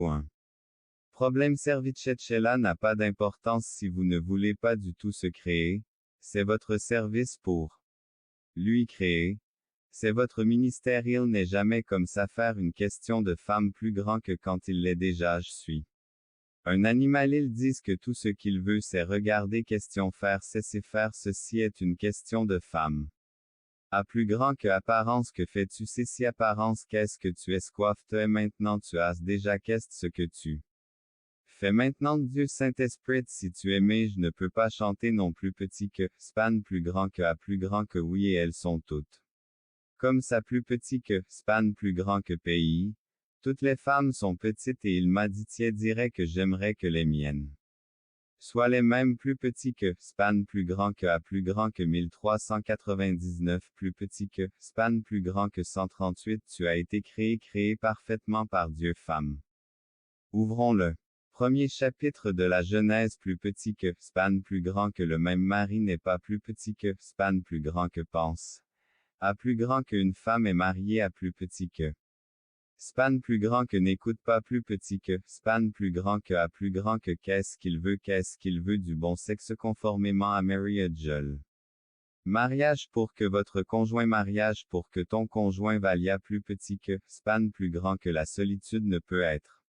1. Problème Servicella n'a pas d'importance si vous ne voulez pas du tout se créer, c'est votre service pour lui créer, c'est votre ministère. Il n'est jamais comme ça faire une question de femme plus grand que quand il l'est déjà. Je suis un animal. Ils disent que tout ce qu'il veut c'est regarder question faire cesser faire ceci est une question de femme. À plus grand que apparence que fais-tu c'est si apparence qu'est-ce que tu es coiffe te maintenant tu as déjà qu'est ce que tu fais maintenant Dieu Saint-Esprit si tu aimais je ne peux pas chanter non plus petit que, span plus grand que à plus grand que oui et elles sont toutes comme ça plus petit que, span plus grand que pays, toutes les femmes sont petites et il m'a dit tiens dirait que j'aimerais que les miennes soient les mêmes plus petits que, span plus grand que à plus grand que 1399 plus petit que, span plus grand que 138 tu as été créé parfaitement par Dieu femme. Ouvrons le premier chapitre de la Genèse plus petit que, span plus grand que le même mari n'est pas plus petit que, span plus grand que pense. À plus grand qu'une femme est mariée à plus petit que. Span plus grand que n'écoute pas plus petit que, span plus grand que à plus grand que qu'est-ce qu'il veut du bon sexe conformément à Marriage Joel. Mariage pour que votre conjoint mariage pour que ton conjoint valia plus petit que, span plus grand que la solitude ne peut être.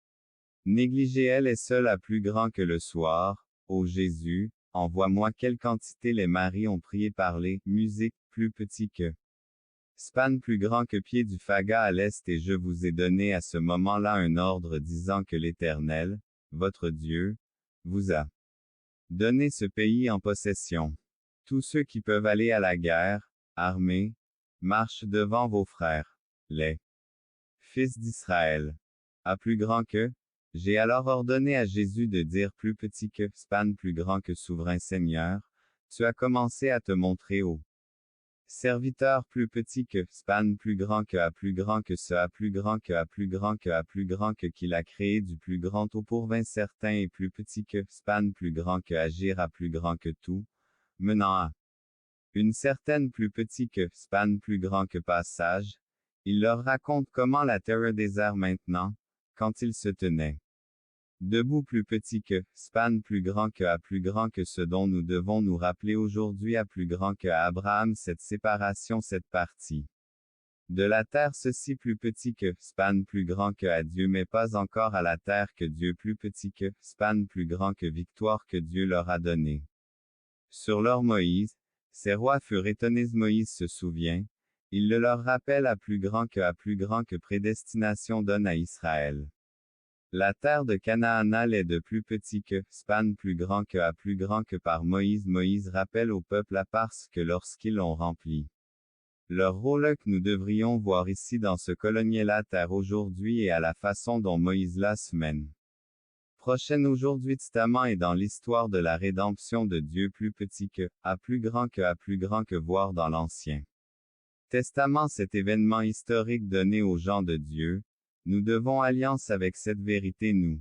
Négligée elle est seule à plus grand que le soir, ô Jésus, envoie-moi quelle quantité les maris ont prié parler, musique, plus petit que. Span plus grand que pied du Faga à l'est et je vous ai donné à ce moment-là un ordre disant que l'Éternel, votre Dieu, vous a donné ce pays en possession. Tous ceux qui peuvent aller à la guerre, armés, marchent devant vos frères, les fils d'Israël. À plus grand que, j'ai alors ordonné à Jésus de dire plus petit que, span plus grand que souverain Seigneur, tu as commencé à te montrer au serviteur plus petit que, span plus grand que à plus grand que ce à plus grand que à plus grand que à plus grand que qu'il a créé du plus grand au pourvint certain et plus petit que, span plus grand que agir à plus grand que tout, menant à une certaine plus petit que, span plus grand que passage, il leur raconte comment la terre désert maintenant, quand il se tenait debout plus petit que, span plus grand que à plus grand que ce dont nous devons nous rappeler aujourd'hui à plus grand que à Abraham cette séparation cette partie de la terre ceci plus petit que, span plus grand que à Dieu mais pas encore à la terre que Dieu plus petit que, span plus grand que victoire que Dieu leur a donnée. Sur leur Moïse, ces rois furent étonnés Moïse se souvient, il le leur rappelle à plus grand que prédestination donne à Israël. La terre de Canaan est de plus petit que, span plus grand que à plus grand que par Moïse. Moïse rappelle au peuple à parce que lorsqu'ils l'ont rempli. Leur rôle que nous devrions voir ici dans ce colonier la terre aujourd'hui et à la façon dont Moïse la mène. Prochaine aujourd'hui testament et dans l'histoire de la rédemption de Dieu plus petit que, à plus grand que voir dans l'Ancien Testament cet événement historique donné aux gens de Dieu. Nous devons alliance avec cette vérité nous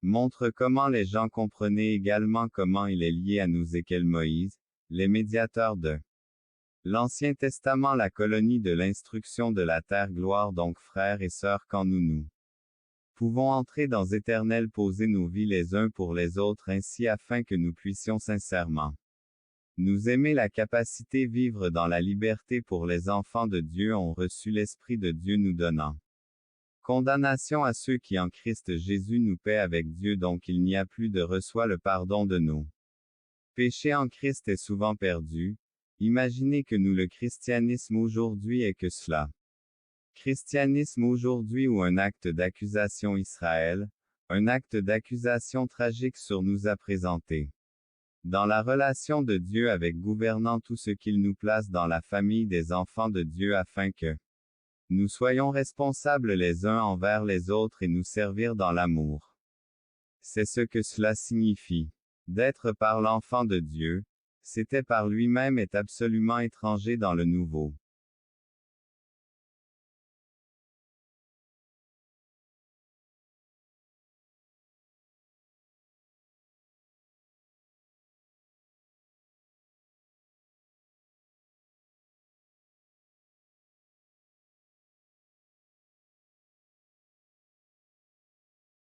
montre comment les gens comprenaient également comment il est lié à nous et quel Moïse, les médiateurs de l'Ancien Testament la colonie de l'instruction de la terre gloire donc frères et sœurs quand nous pouvons entrer dans éternel poser nos vies les uns pour les autres ainsi afin que nous puissions sincèrement nous aimer la capacité vivre dans la liberté pour les enfants de Dieu ont reçu l'Esprit de Dieu nous donnant condamnation à ceux qui en Christ Jésus nous paient avec Dieu donc il n'y a plus de reçoit le pardon de nos péchés en Christ est souvent perdu. Imaginez que nous le christianisme aujourd'hui est que cela. Christianisme aujourd'hui ou un acte d'accusation Israël, un acte d'accusation tragique sur nous a présenté. Dans la relation de Dieu avec gouvernant tout ce qu'il nous place dans la famille des enfants de Dieu afin que nous soyons responsables les uns envers les autres et nous servir dans l'amour. C'est ce que cela signifie. D'être par l'enfant de Dieu, c'était par lui-même est absolument étranger dans le nouveau